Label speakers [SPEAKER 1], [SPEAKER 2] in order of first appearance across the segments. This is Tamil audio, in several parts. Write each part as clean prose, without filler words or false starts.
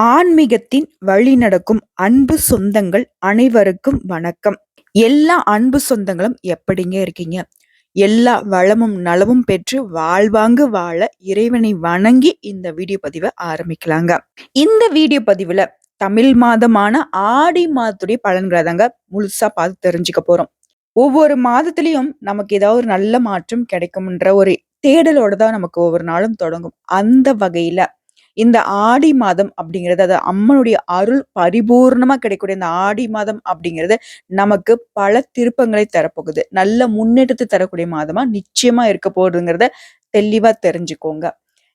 [SPEAKER 1] ஆன்மீகத்தின் வழி நடக்கும் அன்பு சொந்தங்கள் அனைவருக்கும் வணக்கம். எல்லா அன்பு சொந்தங்களும் எப்படிங்க இருக்கீங்க? எல்லா வளமும் நலமும் பெற்று வாழ்வாங்கு வாழ இறைவனை வணங்கி இந்த வீடியோ பதிவை ஆரம்பிக்கலாங்க. இந்த வீடியோ பதிவுல தமிழ் மாதமான ஆடி மாதத்துடைய பலன்களை தாங்க முழுசா பார்த்து தெரிஞ்சுக்க போறோம். ஒவ்வொரு மாதத்திலையும் நமக்கு ஏதாவது ஒரு நல்ல மாற்றம் கிடைக்கும்ன்ற ஒரு தேடலோட தான் நமக்கு ஒவ்வொரு நாளும் தொடங்கும். அந்த வகையில இந்த ஆடி மாதம் அப்படிங்கிறது அது அம்மனுடைய அருள் பரிபூர்ணமா கிடைக்கக்கூடிய இந்த ஆடி மாதம் அப்படிங்கிறது நமக்கு பல திருப்பங்களை தரப்போகுது. நல்ல முன்னேற்றத்தை தரக்கூடிய மாதமா நிச்சயமா இருக்க போகுதுங்கிறத தெளிவா தெரிஞ்சுக்கோங்க.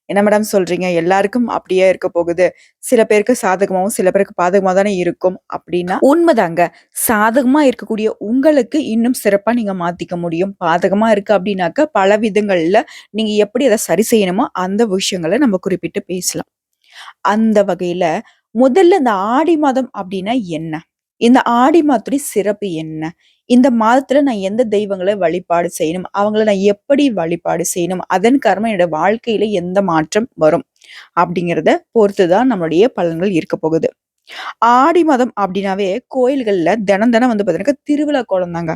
[SPEAKER 1] என்ன மேடம் சொல்றீங்க? எல்லாருக்கும் அப்படியே இருக்க போகுது. சில பேருக்கு சாதகமாவும் சில பேருக்கு பாதகமா தானே இருக்கும் அப்படின்னா உண்மைதாங்க. சாதகமா இருக்கக்கூடிய உங்களுக்கு இன்னும் சிறப்பா நீங்க மாத்திக்க முடியும். பாதகமா இருக்கு அப்படின்னாக்க பல விதங்கள்ல நீங்க எப்படி அதை சரி செய்யணுமோ அந்த விஷயங்களை நம்ம குறிப்பிட்டு பேசலாம். அந்த வகையில முதல்ல இந்த ஆடி மாதம் அப்படின்னா என்ன? இந்த ஆடி மாதத்துடைய சிறப்பு என்ன? இந்த மாதத்துல நான் எந்த தெய்வங்களை வழிபாடு செய்யணும்? அவங்கள நான் எப்படி வழிபாடு செய்யணும்? அதன் காரணமா என்னோட வாழ்க்கையில எந்த மாற்றம் வரும்? அப்படிங்கிறத பொறுத்துதான் நம்மளுடைய பலன்கள் இருக்க போகுது. ஆடி மாதம் அப்படின்னாவே கோயில்கள்ல தினம் தினம் வந்து பாத்தீங்கன்னா திருவிழா கோலம் தாங்க.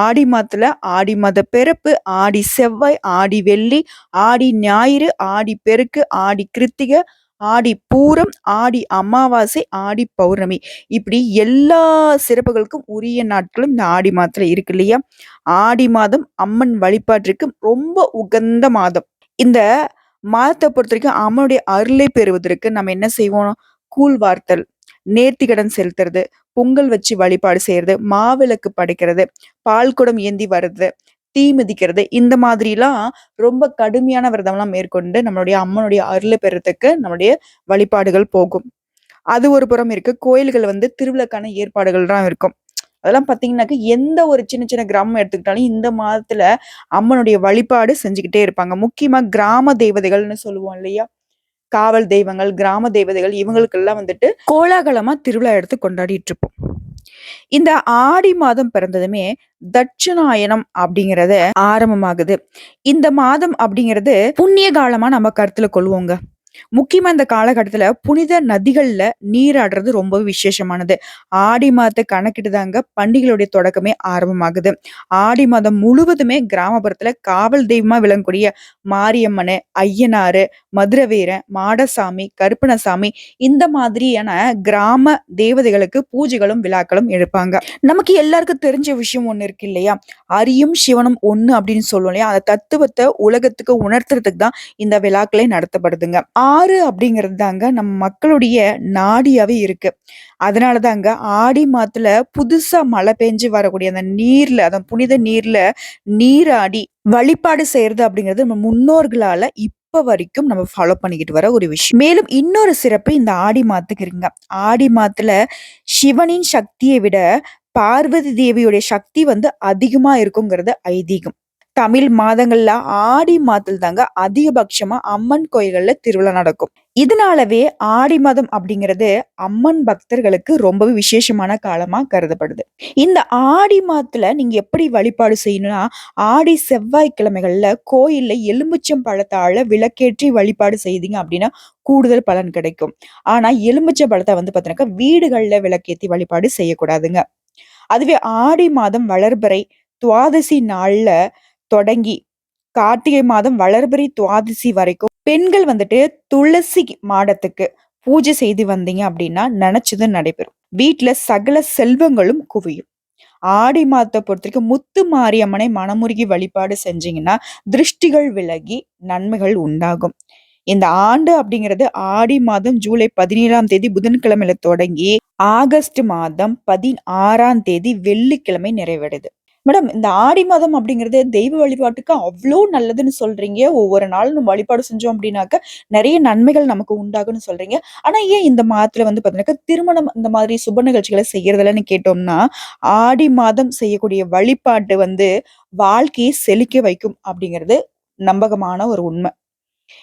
[SPEAKER 1] ஆடி மாதத்துல ஆடி மாத பிறப்பு, ஆடி செவ்வாய், ஆடி வெள்ளி, ஆடி ஞாயிறு, ஆடி பெருக்கு, ஆடி கிருத்திகை, ஆடி பூரம், ஆடி அமாவாசை, ஆடி பௌர்ணமி இப்படி எல்லா சிறப்புகளுக்கும் உரிய நாட்களும் இந்த ஆடி மாதத்துல இருக்கு இல்லையா? ஆடி மாதம் அம்மன் வழிபாட்டிற்கு ரொம்ப உகந்த மாதம். இந்த மாதத்தை பொறுத்த வரைக்கும் அம்மனுடைய அருளை பெறுவதற்கு நம்ம என்ன செய்வோம்? கூழ் வார்த்தல், நேர்த்திக்கடன் செலுத்துறது, பொங்கல் வச்சு வழிபாடு செய்யறது, மாவிளக்கு படைக்கிறது, பால் குடம் ஏந்தி வர்றது, தீ மிதிக்கிறது, இந்த மாதிரிலாம் ரொம்ப கடுமையான விரதம்லாம் மேற்கொண்டு நம்மளுடைய அம்மனுடைய அருளை பெறத்துக்கு நம்மளுடைய வழிபாடுகள் போகும். அது ஒரு புறம் இருக்கு. கோயில்கள் வந்து திருவிழாக்கான ஏற்பாடுகள்லாம் இருக்கும். அதெல்லாம் பார்த்தீங்கன்னாக்க எந்த ஒரு சின்ன சின்ன கிராமம் எடுத்துக்கிட்டாலும் இந்த மாதத்துல அம்மனுடைய வழிபாடு செஞ்சுக்கிட்டே இருப்பாங்க. முக்கியமா கிராம தேவதைகள்னு சொல்லுவோம் இல்லையா? காவல் தெய்வங்கள், கிராம தேவதைகள் இவங்களுக்கெல்லாம் வந்துட்டு கோலாகலமா திருவிழா எடுத்து கொண்டாடிட்டு இருப்போம். இந்த ஆடி மாதம் பிறந்ததுமே தட்சிணாயனம் அப்படிங்கிறது ஆரம்பமாகுது. இந்த மாதம் அப்படிங்கிறது புண்ணிய காலமா நம்ம கருத்துல கொள்வோங்க. முக்கியமா இந்த காலகட்டத்துல புனித நதிகள்ல நீராடுறது ரொம்ப விசேஷமானது. ஆடி மாதத்தை கணக்கிட்டு தாங்க பண்டிகைகளுடைய தொடக்கமே ஆரம்பமாகுது. ஆடி மாதம் முழுவதுமே கிராமப்புறத்துல காவல் தெய்வமா விளங்கக்கூடிய மாரியம்மனு, ஐயனாரு, மதுரவீரன், மாடசாமி, கருப்பணசாமி இந்த மாதிரியான கிராம தேவதைகளுக்கு பூஜைகளும் விழாக்களும் எடுப்பாங்க. நமக்கு எல்லாருக்கும் தெரிஞ்ச விஷயம் ஒண்ணு இருக்கு இல்லையா? அரியும் சிவனும் ஒண்ணு அப்படின்னு சொல்லுவோம் இல்லையா? அந்த தத்துவத்தை உலகத்துக்கு உணர்த்துறதுக்கு தான் இந்த விழாக்களே நடத்தப்படுதுங்க. ஆறு அப்படிங்கிறது தாங்க நம்ம மக்களுடைய நாடியாவே இருக்கு. அதனாலதாங்க ஆடி மாதத்துல புதுசா மழை பெஞ்சு வரக்கூடிய அந்த நீர்ல அந்த புனித நீர்ல நீராடி வழிபாடு செய்யறது அப்படிங்கிறது நம்ம முன்னோர்களால இப்ப வரைக்கும் நம்ம ஃபாலோ பண்ணிக்கிட்டு வர ஒரு விஷயம். மேலும் இன்னொரு சிறப்பு இந்த ஆடி மாதத்துக்கு இருக்குங்க. ஆடி மாதத்துல சிவனின் சக்தியை விட பார்வதி தேவியுடைய சக்தி வந்து அதிகமா இருக்குங்கிறது ஐதீகம். தமிழ் மாதங்கள்ல ஆடி மாதத்தில் தாங்க அதிகபட்சமா அம்மன் கோயில்கள்ல திருவிழா நடக்கும். இதனாலவே ஆடி மாதம் அப்படிங்கிறது அம்மன் பக்தர்களுக்கு ரொம்பவே விசேஷமான காலமா கருதப்படுது. இந்த ஆடி மாதத்துல நீங்க எப்படி வழிபாடு செய்யணும்னா, ஆடி செவ்வாய்க்கிழமைகள்ல கோயில்ல எலுமிச்சம் பழத்தால விளக்கேற்றி வழிபாடு செய்தீங்க அப்படின்னா கூடுதல் பலன் கிடைக்கும். ஆனா எலுமிச்சம் பழத்தை வந்து பாத்தீங்கன்னா வீடுகள்ல விளக்கேத்தி வழிபாடு செய்யக்கூடாதுங்க. அதுவே ஆடி மாதம் வளர்பிறை துவாதசி நாள்ல தொடங்கி கார்த்திகை மாதம் வளர்பிறை துவாதசி வரைக்கும் பெண்கள் வந்துட்டு துளசி மாடத்துக்கு பூஜை செய்து வந்தீங்க அப்படின்னா நினைச்சது நடைபெறும். வீட்டுல சகல செல்வங்களும் குவியும். ஆடி மாதத்தை பொறுத்த வரைக்கும் முத்து மாரியம்மனை மனமுருகி வழிபாடு செஞ்சீங்கன்னா திருஷ்டிகள் விலகி நன்மைகள் உண்டாகும். இந்த ஆண்டு அப்படிங்கிறது ஆடி மாதம் ஜூலை 17ஆம் தேதி புதன்கிழமையில தொடங்கி ஆகஸ்ட் மாதம் 16ஆம் தேதி வெள்ளிக்கிழமை நிறைவடைது. மேடம் இந்த ஆடி மாதம் அப்படிங்கிறது தெய்வ வழிபாட்டுக்கு அவ்வளோ நல்லதுன்னு சொல்றீங்க. ஒவ்வொரு நாளும் நம்ம வழிபாடு செஞ்சோம் அப்படின்னாக்க நிறைய நன்மைகள் நமக்கு உண்டாகும்னு சொல்றீங்க. ஆனா ஏன் இந்த மாதத்துல வந்து பாத்தீங்கன்னா திருமணம் இந்த மாதிரி சுப நிகழ்ச்சிகளை செய்யறதில்லன்னு கேட்டோம்னா, ஆடி மாதம் செய்யக்கூடிய வழிபாட்டு வந்து வாழ்க்கையை செழிக்க வைக்கும் அப்படிங்கிறது நம்பகமான ஒரு உண்மை.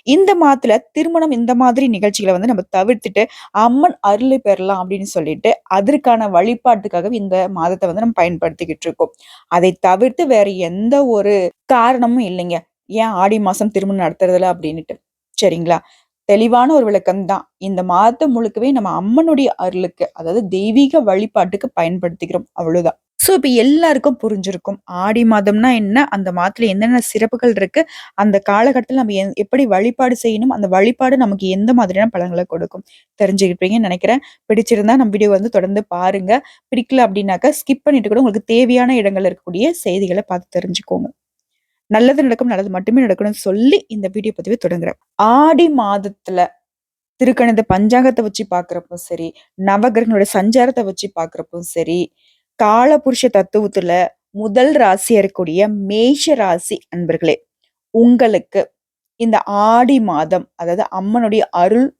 [SPEAKER 1] இந்த மாதத்துல திருமணம் இந்த மாதிரி நிகழ்ச்சிகளை வந்து நம்ம தவிர்த்துட்டு அம்மன் அருளை பெறலாம் அப்படின்னு சொல்லிட்டு அதற்கான வழிபாட்டுக்காக இந்த மாதத்தை வந்து நம்ம பயன்படுத்திக்கிட்டு இருக்கோம். அதை தவிர்த்து வேற எந்த ஒரு காரணமும் இல்லைங்க. ஏன் ஆடி மாசம் திருமணம் நடத்துறதுல அப்படின்னுட்டு சரிங்களா? தெளிவான ஒரு விளக்கம் தான். இந்த மாதம் முழுக்கவே நம்ம அம்மனுடைய அருளுக்கு, அதாவது தெய்வீக வழிபாட்டுக்கு பயன்படுத்திக்கிறோம். அவ்வளவுதான். ஸோ இப்ப எல்லாருக்கும் புரிஞ்சிருக்கும். ஆடி மாதம்னா என்ன? அந்த மாதத்துல என்னென்ன சிறப்புகள் இருக்கு? அந்த காலகட்டத்துல நம்ம எப்படி வழிபாடு செய்யணும்? அந்த வழிபாடு நமக்கு எந்த மாதிரியான பலன்கள கொடுக்கும்? தெரிஞ்சுக்கிட்டீங்கன்னு நெனைக்கிறேன். பிடிச்சிருந்தா நம்ம வீடியோ தொடர்ந்து பாருங்க. பிடிக்கல அப்படின்னாக்கா ஸ்கிப் பண்ணிட்டு கூட உங்களுக்கு தேவையான இடங்கள்ல இருக்கக்கூடிய செய்திகள பார்த்து தெரிஞ்சுக்கோங்க. நல்லது நடக்கும், நல்லது மட்டுமே நடக்கணும்னு சொல்லி இந்த வீடியோ பதிவை தொடங்குறேன். ஆடி மாதத்துல திருக்கணித பஞ்சாங்கத்த வச்சு பார்க்கிறப்போ சரி, நவகிரகங்களோட சஞ்சாரத்த வச்சு பார்க்கிறப்போ சரி, காலபுருஷ தத்துவத்துல முதல் ராசியா இருக்கக்கூடிய மேஷ ராசி அன்பர்களே, உங்களுக்கு இந்த ஆடி மாதம், அதாவது அம்மனுடைய அருள்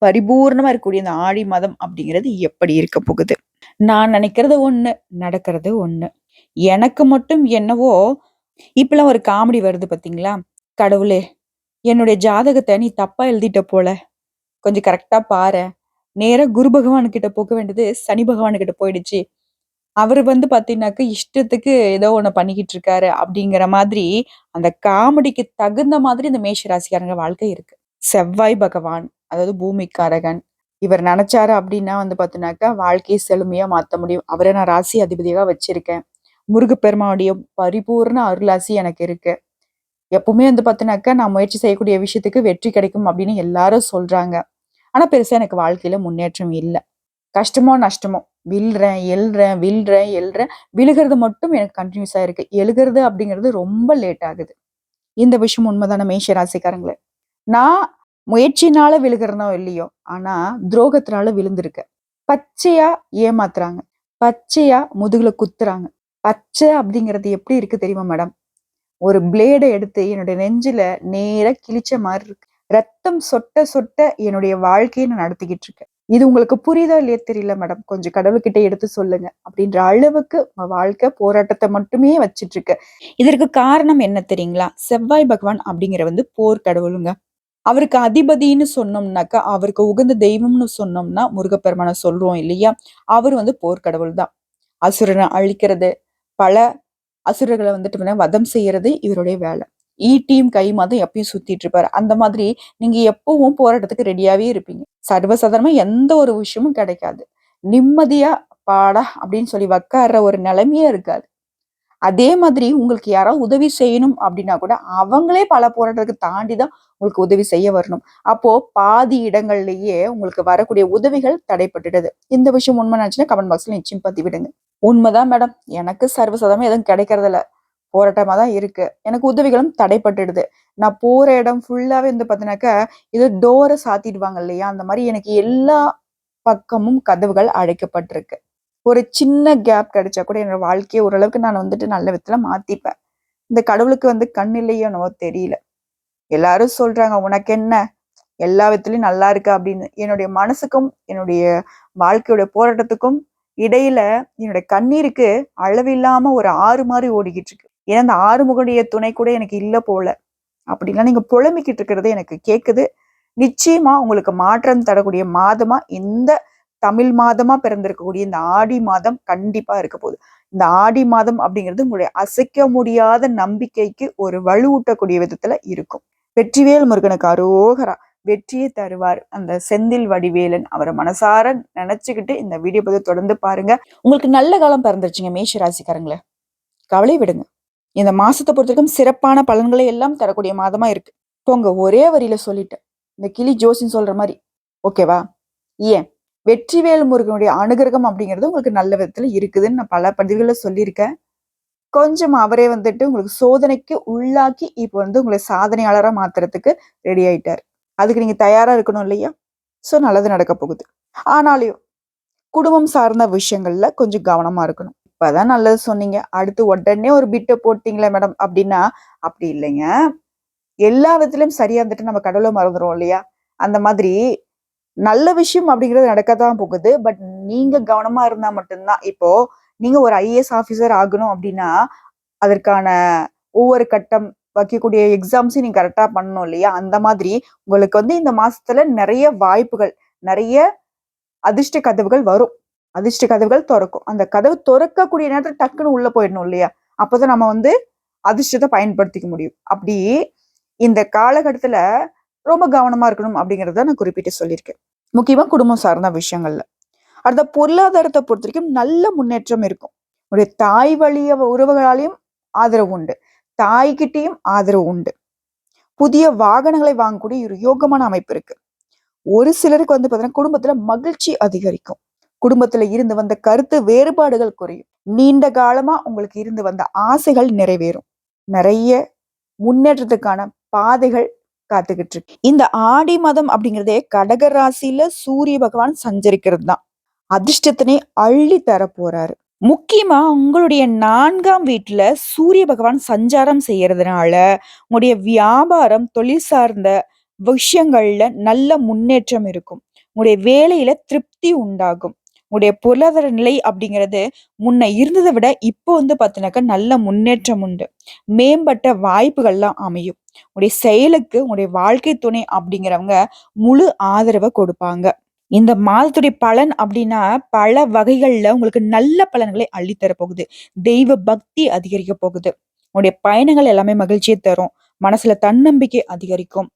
[SPEAKER 1] பரிபூர்ணமா இருக்கக்கூடிய இந்த ஆடி மாதம் அப்படிங்கிறது எப்படி இருக்க போகுது? நான் நினைக்கிறது ஒண்ணு, நடக்கிறது ஒண்ணு. எனக்கு மட்டும் என்னவோ இப்பல்லாம் ஒரு காமெடி வருது பார்த்தீங்களா? கடவுளே! என்னுடைய ஜாதகத்த நீ தப்பா எழுதிட்ட போல. கொஞ்சம் கரெக்ட்டா பாரேன். நேரா குரு பகவான் கிட்ட போக வேண்டியது சனி பகவான் கிட்ட போயிடுச்சு. அவரு பார்த்தீங்கன்னாக்க இஷ்டத்துக்கு ஏதோ ஒண்ணு பண்ணிக்கிட்டு இருக்காரு அப்படிங்கிற மாதிரி, அந்த காமெடிக்கு தகுந்த மாதிரி இந்த மேஷ ராசிக்காரங்க வாழ்க்கை இருக்கு. செவ்வாய் பகவான், அதாவது பூமிக்காரகன். இவர் நெனச்சாரு அப்படின்னா பார்த்தீங்கன்னாக்கா, வாழ்க்கைய செழுமையா மாத்த முடியும். அவர நான் ராசி அதிபதியா வச்சிருக்கேன். முருகப்பெருமானுடைய பரிபூர்ண அருளாசி எனக்கு இருக்கு. எப்பவுமே பார்த்தீங்கன்னாக்கா, நான் முயற்சி செய்யக்கூடிய விஷயத்துக்கு வெற்றி கிடைக்கும் அப்படின்னு எல்லாரும் சொல்றாங்க. ஆனா பெருசா எனக்கு வாழ்க்கையில முன்னேற்றம் இல்ல. கஷ்டமோ, நஷ்டமோ விழ்றேன், எழ்றேன், விழ்றேன், எழ்றேன். விழுகிறது மட்டும் எனக்கு கன்டினியூஸா இருக்கு. எழுகிறது அப்படிங்கிறது ரொம்ப லேட் ஆகுது. இந்த விஷயம் உண்மைதான மேஷ ராசிக்காரங்களே. நான் முயற்சினால விழுகிறனோ இல்லையோ, ஆனா துரோகத்தினால விழுந்திருக்கேன். பச்சையா ஏமாத்துறாங்க. பச்சையா முதுகுல குத்துறாங்க. பச்சை அப்படிங்கிறது எப்படி இருக்கு தெரியுமா மேடம்? ஒரு பிளேட எடுத்து என்னுடைய நெஞ்சில நேரா கிழிச்ச மாரி இருக்கு. ரத்தம் சொட்ட சொட்ட என்னுடைய வாழ்க்கைய நான் நடத்திக்கிட்டு இருக்கேன். இது உங்களுக்கு புரியுதா இல்லையா தெரியல மேடம். கொஞ்சம் கடவுள்கிட்ட எடுத்து சொல்லுங்க. அப்படின்ற அளவுக்கு உங்க வாழ்க்கை போராட்டத்த மட்டுமே வச்சுட்டு இருக்கு. இதற்கு காரணம் என்ன தெரியுங்களா? செவ்வாய் பகவான் அப்படிங்கிற போர் கடவுளுங்க. அவருக்கு அதிபதின்னு சொன்னோம்னாக்கா, அவருக்கு உகந்த தெய்வம்னு சொன்னோம்னா முருகப்பெருமான சொல்றோம் இல்லையா? அவரு போர் கடவுள் தான். அசுரன அழிக்கிறது, பல அசுரர்கள வதம் செய்யறது இவருடைய வேலை. ஈட்டியும் கையுமாதான் எப்பயும் சுத்திட்டு இருப்பாரு. அந்த மாதிரி நீங்க எப்பவும் போராட்டத்துக்கு ரெடியாவே இருப்பீங்க. சர்வசாதாரணமா எந்த ஒரு விஷயமும் கிடைக்காது. நிம்மதியா அப்பாடா அப்படின்னு சொல்லி உக்கார்ற ஒரு நிலைமையே இருக்காது. அதே மாதிரி உங்களுக்கு யாராவது உதவி செய்யணும் அப்படின்னா கூட, அவங்களே பல போராட்டத்துக்கு தாண்டி தான் உங்களுக்கு உதவி செய்ய வரணும். அப்போ பாதி இடங்கள்லயே உங்களுக்கு வரக்கூடிய உதவிகள் தடைப்பட்டுடுது. இந்த விஷயம் உண்மை நினைச்சுன்னா கமெண்ட் பாக்ஸ்ல நிச்சயம் பதிவிடுங்க. உண்மைதான் மேடம். எனக்கு சர்வசாதாரணமா எதுவும் கிடைக்கிறதில்ல. போராட்டமா தான் இருக்கு. எனக்கு உதவிகளும் தடைப்பட்டுடுது. நான் போற இடம் ஃபுல்லாவே பார்த்தீங்கன்னாக்கா, இது டோர சாத்திடுவாங்க இல்லையா? அந்த மாரி எனக்கு எல்லா பக்கமும் கதவுகள் அடைக்கப்பட்டிருக்கு. ஒரு சின்ன கேப் கிடைச்சா கூட என்னோட வாழ்க்கைய ஓரளவுக்கு நான் நல்ல விதத்துல மாத்திப்பேன். இந்த கடவுளுக்கு கண் இல்லையோ என்னவோ தெரியல. எல்லாரும் சொல்றாங்க, "உனக்கு என்ன? எல்லா விதத்துலயும் நல்லா இருக்க" அப்படின்னு. என்னுடைய மனசுக்கும், என்னுடைய வாழ்க்கையோட போராட்டத்துக்கும் இடையில என்னோட கண்ணீருக்கு அளவில்லாம ஒரு ஆறு மாரி ஓடிக்கிட்டு இருக்கு. ஏன்னா, அந்த ஆறுமுகனுடைய துணை கூட எனக்கு இல்ல போல. அப்படின்லாம் நீங்க புலம்பிக்கிட்டு இருக்கிறது எனக்கு கேக்குது. நிச்சயமா உங்களுக்கு மாற்றம் தரக்கூடிய மாதமா இந்த தமிழ் மாதமா பிறந்திருக்கக்கூடிய இந்த ஆடி மாதம் கண்டிப்பா இருக்க போகுது. இந்த ஆடி மாதம் அப்படிங்கிறது உங்களுடைய அசைக்க முடியாத நம்பிக்கைக்கு ஒரு வலுவூட்டக்கூடிய விதத்துல இருக்கும். வெற்றிவேல் முருகனுக்கு அரோகரா. வெற்றியை தருவார் அந்த செந்தில் வடிவேலன். அவரை மனசார நினைச்சுக்கிட்டு இந்த வீடியோ பதிவு தொடர்ந்து பாருங்க. உங்களுக்கு நல்ல காலம் பிறந்துருச்சுங்க மேஷ ராசிக்காரங்களே. கவலை விடுங்க. இந்த மாசத்தை பொறுத்தவரைக்கும் சிறப்பான பலன்களை எல்லாம் தரக்கூடிய மாதமா இருக்கு. போங்க, ஒரே வரியில சொல்லிட்டேன். இந்த கிளி ஜோசின்னு சொல்ற மாதிரி. ஓகேவா? ஏன் வெற்றிவேல் முருகனுடைய அனுகிரகம் அப்படிங்கிறது உங்களுக்கு நல்ல விதத்துல இருக்குதுன்னு நான் பல பதிவுகள்ல சொல்லியிருக்கேன். கொஞ்சம் அவரே உங்களுக்கு சோதனைக்கு உள்ளாக்கி இப்போ உங்களை சாதனையாளரா மாத்துறதுக்கு ரெடி ஆயிட்டாரு. அதுக்கு நீங்க தயாரா இருக்கணும் இல்லையா? சோ நல்லது நடக்க போகுது. ஆனாலும் குடும்பம் சார்ந்த விஷயங்கள்ல கொஞ்சம் கவனமா இருக்கணும். இப்பதான் நல்லது சொன்னீங்க. அடுத்து உடனே ஒரு பிட்ட போட்டீங்களே மேடம் அப்படின்னா, அப்படி இல்லைங்க. எல்லா விதத்திலயும் சரியா நம்ம கடவுளை மறந்துடுவோம் இல்லையா? அந்த மாதிரி நல்ல விஷயம் அப்படிங்கிறது நடக்கத்தான் போகுது. பட் நீங்க கவனமா இருந்தா மட்டும்தான். இப்போ நீங்க ஒரு ஐஏஎஸ் ஆபீசர் ஆகணும் அப்படின்னா, அதற்கான ஒவ்வொரு கட்டம் வைக்கக்கூடிய எக்ஸாம்ஸையும் நீங்க கரெக்டா பண்ணணும் இல்லையா? அந்த மாதிரி உங்களுக்கு இந்த மாசத்துல நிறைய வாய்ப்புகள், நிறைய அதிர்ஷ்ட கதவுகள் வரும். அதிர்ஷ்ட கதவுகள் தொறக்கும். அந்த கதவு தொறக்கக்கூடிய நேரத்துல டக்குன்னு உள்ள போயிடணும் இல்லையா? அப்பதான் நம்ம அதிர்ஷ்டத்தை பயன்படுத்திக்க முடியும். அப்படி இந்த காலகட்டத்துல ரொம்ப கவனமா இருக்கணும் அப்படிங்கிறத நான் குறிப்பிட்டு சொல்லியிருக்கேன். முக்கியமா குடும்பம் சார்ந்த விஷயங்கள்ல. அடுத்த பொருளாதாரத்தை பொறுத்த வரைக்கும் நல்ல முன்னேற்றம் இருக்கும். உங்களுடைய தாய் வழிய உறவுகளாலையும் ஆதரவு உண்டு. தாய்கிட்டயும் ஆதரவு உண்டு. புதிய வாகனங்களை வாங்கக்கூடிய ஒரு யோகமான அமைப்பு இருக்கு. ஒரு சிலருக்கு வந்து பாத்தீங்கன்னா குடும்பத்துல மகிழ்ச்சி அதிகரிக்கும். குடும்பத்துல இருந்து வந்த கருத்து வேறுபாடுகள் குறையும். நீண்ட காலமா உங்களுக்கு இருந்து வந்த ஆசைகள் நிறைவேறும். நிறைய முன்னேற்றத்துக்கான பாதைகள் காத்துக்கிட்டு இருக்கு. இந்த ஆடி மாதம் அப்படிங்கிறதே கடக ராசியில சூரிய பகவான் சஞ்சரிக்கிறது தான். அதிர்ஷ்டத்தினை அள்ளி தர போறாரு. முக்கியமா உங்களுடைய 4ஆம் வீட்டுல சூரிய பகவான் சஞ்சாரம் செய்யறதுனால உங்களுடைய வியாபாரம், தொழில் சார்ந்த விஷயங்கள்ல நல்ல முன்னேற்றம் இருக்கும். உங்களுடைய வேலையில திருப்தி உண்டாகும். உங்களுடைய பொருளாதார நிலை அப்படிங்கிறது முன்ன இருந்ததை விட இப்போ வந்து பாத்தீங்கன்னாக்கா நல்ல முன்னேற்றம் உண்டு. மேம்பட்ட வாய்ப்புகள்லாம் அமையும். உங்களுடைய செயலுக்கு உங்களுடைய வாழ்க்கை துணை அப்படிங்கிறவங்க முழு ஆதரவை கொடுப்பாங்க. இந்த மாதத்துடைய பலன் அப்படின்னா பல வகைகள்ல உங்களுக்கு நல்ல பலன்களை அள்ளித்தர போகுது. தெய்வ பக்தி அதிகரிக்க போகுது. உங்களுடைய பயணங்கள் எல்லாமே மகிழ்ச்சியை தரும். மனசுல தன்னம்பிக்கை அதிகரிக்கும்.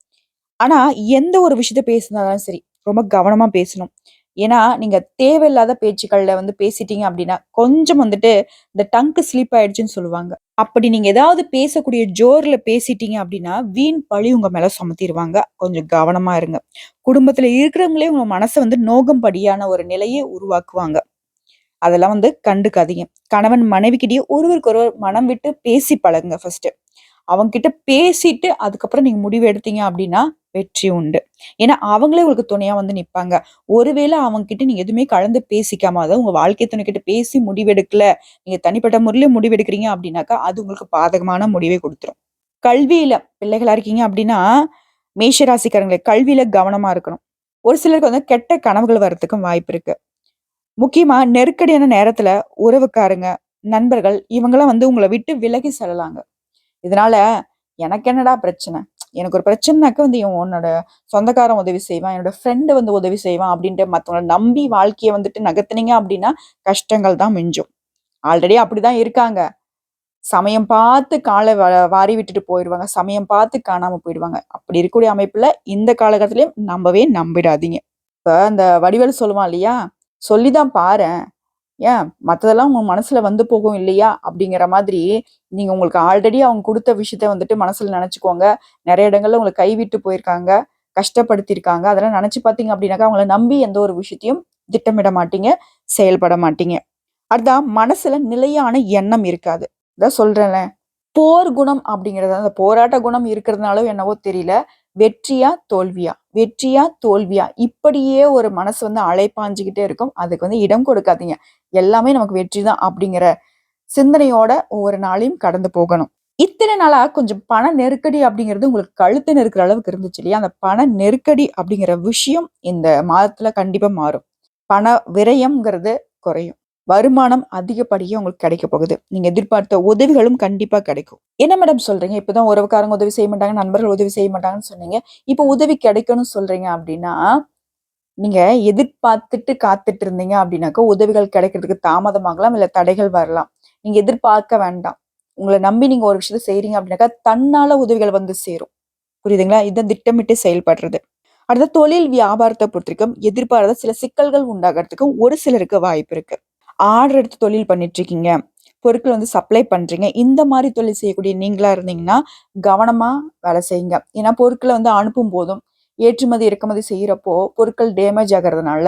[SPEAKER 1] ஆனா எந்த ஒரு விஷயத்த பேசினாலும் சரி ரொம்ப கவனமா பேசணும். ஏன்னா நீங்க தேவையில்லாத பேச்சுக்கள்ல வந்து பேசிட்டீங்க அப்படின்னா கொஞ்சம் வந்துட்டு இந்த டங்க் ஸ்லிப் ஆயிடுச்சுன்னு சொல்லுவாங்க. அப்படி நீங்க ஏதாவது பேசக்கூடிய ஜோர்ல பேசிட்டீங்க அப்படின்னா வீண் பழி உங்க மேல சுமத்திருவாங்க. கொஞ்சம் கவனமா இருங்க. குடும்பத்துல இருக்கிறவங்களே உங்க மனசை வந்து நோகும்படியான ஒரு நிலையை உருவாக்குவாங்க. அதெல்லாம் வந்து கண்டுக்காதீங்க. கணவன் மனைவிக்கிட்டயே ஒருவருக்கு ஒருவர் மனம் விட்டு பேசி பழகுங்க ஃபர்ஸ்ட். அவங்க கிட்ட பேசிட்டு அதுக்கப்புறம் நீங்க முடிவு எடுத்தீங்க அப்படின்னா வெற்றி உண்டு. ஏன்னா அவங்களே உங்களுக்கு துணையா வந்து நிப்பாங்க. ஒருவேளை அவங்க கிட்ட நீங்க எதுவுமே கலந்து பேசிக்காம, அதாவது உங்க வாழ்க்கை துணை கிட்ட பேசி முடிவெடுக்கல, நீங்க தனிப்பட்ட முறையில முடிவெடுக்கிறீங்க அப்படின்னாக்கா அது உங்களுக்கு பாதகமான முடிவை கொடுத்துரும். கல்வியில பிள்ளைகளா இருக்கீங்க அப்படின்னா மேஷ ராசிக்காரங்களே கல்வியில கவனமா இருக்கணும். ஒரு சிலருக்கு வந்து கெட்ட கனவுகள் வர்றதுக்கும் வாய்ப்பு இருக்கு. முக்கியமா நெருக்கடியான நேரத்துல உறவுக்காரங்க, நண்பர்கள் இவங்கெல்லாம் வந்து உங்களை விட்டு விலகி செல்லலாங்க. இதனால எனக்கு என்னடா பிரச்சனை? எனக்கு ஒரு பிரச்சனைனாக்க வந்து உன்னோட சொந்தக்காரன் உதவி செய்வான், என்னோட ஃப்ரெண்டு வந்து உதவி செய்வான் அப்படின்ட்டு மத்தவங்கள நம்பி வாழ்க்கைய வந்துட்டு நகர்த்துனீங்க அப்படின்னா கஷ்டங்கள் தான் மிஞ்சும். ஆல்ரெடி அப்படிதான் இருக்காங்க. சமயம் பார்த்து கால வாரி விட்டுட்டு போயிருவாங்க. சமயம் பார்த்து காணாம போயிடுவாங்க. அப்படி இருக்கக்கூடிய அமைப்புல இந்த காலகட்டத்திலயும் நம்பவே நம்பிடாதீங்க. இப்ப அந்த வடிவேலு சொல்லுவான் இல்லையா? சொல்லிதான் பாரேன். ஏன் மத்ததெல்லாம் உங்க மனசுல வந்து போகும் இல்லையா? அப்படிங்கிற மாதிரி, நீங்க உங்களுக்கு ஆல்ரெடி அவங்க குடுத்த விஷயத்த வந்துட்டு மனசுல நெனச்சுக்கோங்க. நெறைய இடங்கள்ல உங்கள கைவிட்டு போயிருக்காங்க. கஷ்டப்படுத்தியிருக்காங்க. அதெல்லாம் நெனச்சு பார்த்தீங்க அப்படின்னாக்கா, அவங்கள நம்பி எந்த ஒரு விஷயத்தையும் திட்டமிட மாட்டீங்க. செயல்பட மாட்டீங்க. அதான் மனசுல நிலையான எண்ணம் இருக்காது. அதான் சொல்றேன்ல. போர் குணம் அப்படிங்கிறது அந்த போராட்ட குணம் இருக்கிறதுனாலோ என்னவோ தெரியல. வெற்றியா? தோல்வியா? வெற்றியா? தோல்வியா? இப்படியே ஒரு மனசு வந்து அலைப்பாஞ்சுகிட்டே இருக்கும். அதுக்கு வந்து இடம் கொடுக்காதீங்க. எல்லாமே நமக்கு வெற்றி தான் அப்படிங்கிற சிந்தனையோட ஒவ்வொரு நாளையும் கடந்து போகணும். இத்தனை நாளா கொஞ்சம் பண நெருக்கடி அப்படிங்கிறது உங்களுக்கு கழுத்து நெருக்குற அளவுக்கு இருந்துச்சு இல்லையா? அந்த பண நெருக்கடி அப்படிங்கிற விஷயம் இந்த மாதத்துல கண்டிப்பா மாறும். பண விரயம்ங்கிறது குறையும். வருமானம் அதிகப்படியா உங்களுக்கு கிடைக்க போகுது. நீங்க எதிர்பார்த்த உதவிகளும் கண்டிப்பா கிடைக்கும். என்ன மேடம் சொல்றீங்க? இப்பதான் உறவுக்காரங்க உதவி செய்ய மாட்டாங்க, நண்பர்கள் உதவி செய்ய மாட்டாங்கன்னு சொன்னீங்க. இப்ப உதவி கிடைக்கும்னு சொல்றீங்க அப்படின்னா, நீங்க எதிர்பார்த்துட்டு காத்துட்டு இருந்தீங்க அப்படின்னாக்கா, உதவிகள் கிடைக்கிறதுக்கு தாமதமாகலாம், இல்ல தடைகள் வரலாம். நீங்க எதிர்பார்க்க வேண்டாம். உங்கள நம்பி நீங்க ஒரு விஷயத்த செய்றீங்க அப்படின்னாக்கா, தன்னால உதவிகள் வந்து சேரும். புரியுதுங்களா? இதான் திட்டமிட்டு செயல்படுறது. அடுத்து தொழில் வியாபாரத்த பொறுத்தவரைக்கும் எதிர்பாராத சில சிக்கல்கள் உண்டாகறதுக்கு ஒரு சிலருக்கு வாய்ப்பு இருக்கு. ஆர்டர் எடுத்து தொழில் பண்ணிட்டு இருக்கீங்க. பொருட்கள் வந்து சப்ளை பண்றீங்க. இந்த மாரி தொழில் செய்யக்கூடிய நீங்களா இருந்தீங்கன்னா, கவனமா வேலை செய்யுங்க. ஏன்னா பொருட்கள வந்து அனுப்பும் போதும், ஏற்றுமதி, இறக்குமதி செய்யறப்போ பொருட்கள் டேமேஜ் ஆகுறதுனால,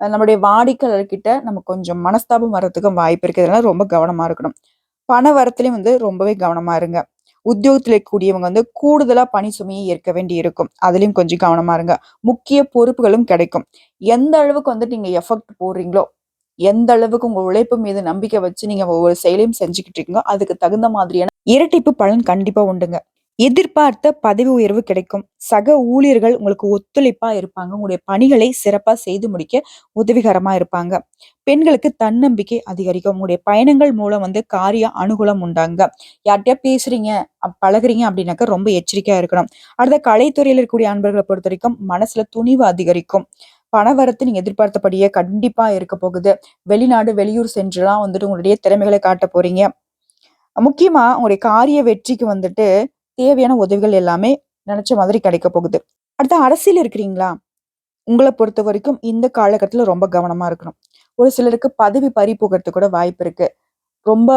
[SPEAKER 1] நம்முடைய வாடிக்கையாளர்கிட்ட நமக்கு கொஞ்சம் மனஸ்தாபம் வர்றதுக்கும் வாய்ப்பு இருக்கு. அதனால ரொம்ப கவனமா இருக்கணும். பண வரத்துலயும் வந்து ரொம்பவே கவனமா இருங்க. உத்தியோகத்துல இருக்கக்கூடியவங்க வந்து கூடுதலா பணி சுமையை ஏற்க வேண்டி இருக்கும். அதுலயும் கொஞ்சம் கவனமா இருங்க. முக்கிய பொறுப்புகளும் கிடைக்கும். எந்த அளவுக்கு வந்துட்டு நீங்க எஃபெக்ட் போடுறீங்களோ, எந்த அளவுக்கு உங்க உழைப்பு மீது நம்பிக்கை வச்சு நீங்க ஒவ்வொரு செயலையும் செஞ்சுக்கிட்டு இருக்கீங்களோ, அதுக்கு தகுந்த மாதிரியான இரட்டிப்பு பலன் கண்டிப்பா உண்டுங்க. எதிர்பார்த்த பதவி உயர்வு கிடைக்கும். சக ஊழியர்கள் உங்களுக்கு ஒத்துழைப்பா இருப்பாங்க. உங்களுடைய பணிகளை சிறப்பா செய்து முடிக்க உதவிகரமா இருப்பாங்க. பெண்களுக்கு தன்னம்பிக்கை அதிகரிக்கும். உங்களுடைய பயணங்கள் மூலம் வந்து காரிய அனுகூலம் உண்டாங்க. யார்கிட்டயா பேசுறீங்க, பழகுறீங்க அப்படின்னாக்கா ரொம்ப எச்சரிக்கையா இருக்கணும். அடுத்த கலைத்துறையில இருக்கக்கூடிய அன்பர்களை பொறுத்த வரைக்கும் மனசுல துணிவு அதிகரிக்கும். பணவரத்து நீங்க எதிர்பார்த்தபடியே கண்டிப்பா இருக்க போகுது. வெளிநாடு, வெளியூர் சென்றுலாம் வந்துட்டு உங்களுடைய திறமைகளை காட்ட போறீங்க. முக்கியமா உங்களுடைய காரிய வெற்றிக்கு வந்துட்டு தேவையான உதவிகள் எல்லாமே நினைச்ச மாதிரி கிடைக்க போகுது. அடுத்து அரசியல் இருக்கிறீங்களா? உங்கள பொறுத்தவரைக்கும் இந்த காலகட்டத்துல ரொம்ப கவனமா இருக்கணும். ஒரு சிலருக்கு பதவி பறி போகறதுக்கு கூட வாய்ப்பு இருக்கு. ரொம்ப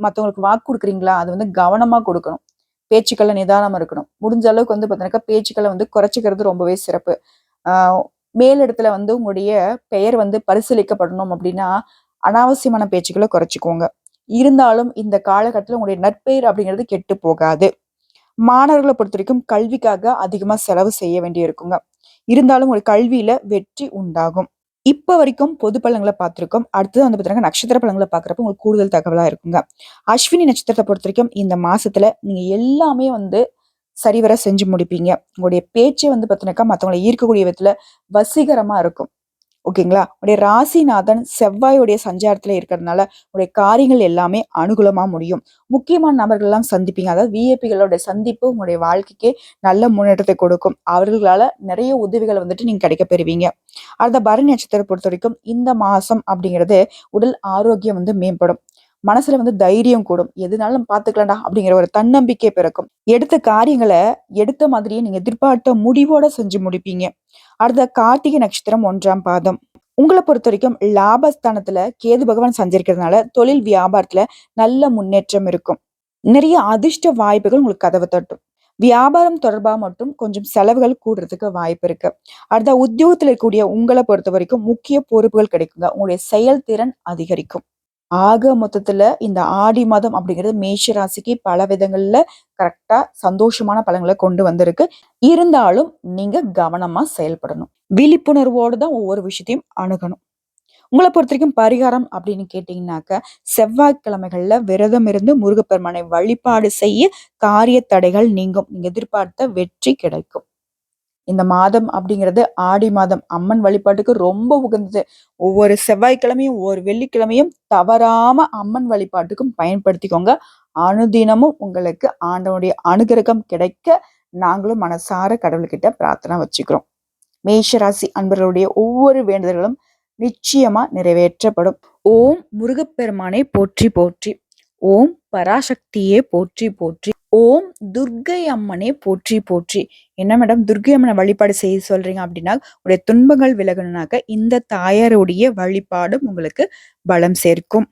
[SPEAKER 1] மத்தவங்களுக்கு வாக்கு குடுக்குறீங்களா? அது கவனமா குடுக்கணும். பேச்சுக்கள்ல நிதானமா இருக்கணும். முடிஞ்ச அளவுக்கு பார்த்தீங்கன்னாக்கா, பேச்சுக்கள குறைச்சுக்கிறது ரொம்பவே சிறப்பு. ஆ மேலிடத்துல உங்களுடைய பெயர் பரிசீலிக்கப்படணும் அப்டின்னா, அனாவசியமான பேச்சுக்கள குறைச்சுக்கோங்க. இருந்தாலும் இந்த காலகட்டத்துல உங்களுடைய நற்பெயர் அப்படிங்கிறது கெட்டு போகாது. மாணவர்கள பொறுத்தவரைக்கும் கல்விக்காக அதிகமா செலவு செய்ய வேண்டி இருக்குங்க. இருந்தாலும் ஒரு கல்வியில வெற்றி உண்டாகும். இப்ப வரைக்கும் பொது பலன்கள பார்த்திருக்கோம். அடுத்தது பார்த்தீங்கன்னா, நட்சத்திர பலன்கள பார்க்குறப்ப உங்களுக்கு கூடுதல் தகவலா இருக்குங்க. அஸ்வினி நட்சத்திரத்த பொறுத்தவரைக்கும் இந்த மாசத்துல நீங்க எல்லாமே சரிவர செஞ்சு முடிப்பீங்க. உங்களுடைய பேச்சே பார்த்தீங்கன்னாக்கா, மத்தவங்கள ஈர்க்கக்கூடிய விதத்துல வசீகரமா இருக்கும். ஓகேங்களா? உங்களுடைய ராசிநாதன் செவ்வாயுடைய சஞ்சாரத்துல இருக்கிறதுனால, உங்களுடைய காரியங்கள் எல்லாமே அனுகூலமா முடியும். முக்கியமான நபர்கள்லாம் சந்திப்பீங்க. அதாவது விஐபிகளோட சந்திப்பு உங்களுடைய வாழ்க்கைக்கே நல்ல முன்னேற்றத்தை கொடுக்கும். அவர்களால நிறைய உதவிகள் நீங்க கிடைக்கப் பெறுவீங்க. அடுத்த பரணி நட்சத்திரத்த பொறுத்தவரைக்கும் இந்த மாசம் அப்படிங்கிறது உடல் ஆரோக்கியம் மேம்படும். மனசுல தைரியம் கூடும். எதுனாலும் நம்ம பார்த்துக்கலாம்டா அப்படிங்கிற ஒரு தன்னம்பிக்கை பிறக்கும். எடுத்த காரியங்கள எடுத்த மாதிரியே நீங்க எதிர்பார்த்த முடிவோட செஞ்சு முடிப்பீங்க. அடுத்த கார்த்திகை நட்சத்திரம் 1ஆம் பாதம். உங்கள பொறுத்தவரைக்கும் லாபஸ்தானத்துல கேது பகவான் சஞ்சரிக்கிறதுனால தொழில் வியாபாரத்துல நல்ல முன்னேற்றம் இருக்கும். நிறைய அதிர்ஷ்ட வாய்ப்புகள் உங்களுக்கு கதவை தட்டும். வியாபாரம் தொடர்பா மட்டும் கொஞ்சம் செலவுகள் கூடுறதுக்கு வாய்ப்பு இருக்கு. அடுத்த உத்தியோகத்துல இருக்கக்கூடிய உங்களை பொறுத்த வரைக்கும் முக்கிய பொறுப்புகள் கிடைக்குங்க. உங்களுடைய செயல்திறன் அதிகரிக்கும். ஆக மொத்தத்துல இந்த ஆடி மாதம் அப்படிங்கிறது மேஷ ராசிக்கு பல விதங்கள்ல கரெக்டா சந்தோஷமான பலன்களை கொண்டு வந்திருக்கு. இருந்தாலும் நீங்க கவனமா செயல்படணும். விழிப்புணர்வோடு தான் ஒவ்வொரு விஷயத்தையும் அணுகணும். உங்கள பொறுத்தவரைக்கும் பரிகாரம் அப்படின்னு கேட்டீங்கன்னாக்க, செவ்வாய்க்கிழமைகள்ல விரதம் இருந்து முருகப்பெருமானை வழிபாடு செய்ய காரிய தடைகள் நீங்கும். நீங்க எதிர்பார்த்த வெற்றி கிடைக்கும். இந்த மாதம் அப்படிங்கிறது ஆடி மாதம். அம்மன் வழிபாட்டுக்கு ரொம்ப உகந்தது. ஒவ்வொரு செவ்வாய்க்கிழமையும், ஒவ்வொரு வெள்ளிக்கிழமையும் தவறாம அம்மன் வழிபாட்டுக்கும் பயன்படுத்திக்கோங்க. அனுதினமும் உங்களுக்கு ஆண்டவனுடைய அனுகிரகம் கிடைக்க நாங்களும் மனசார கடவுள்கிட்ட பிரார்த்தனை வச்சுக்கிறோம். மேஷராசி அன்பர்களுடைய ஒவ்வொரு வேண்டுதல்களும் நிச்சயமா நிறைவேற்றப்படும். ஓம் முருகப்பெருமானை போற்றி போற்றி. ஓம் பராசக்தியே போற்றி போற்றி. ஓம் துர்க்கை அம்மனே போற்றி போற்றி. என்ன மேடம் துர்க்கை அம்மனை வழிபாடு செய்ய சொல்றீங்க அப்படின்னா, உடைய துன்பங்கள் விலகணும்னாக்க இந்த தாயாருடைய வழிபாடும் உங்களுக்கு பலம் சேர்க்கும்.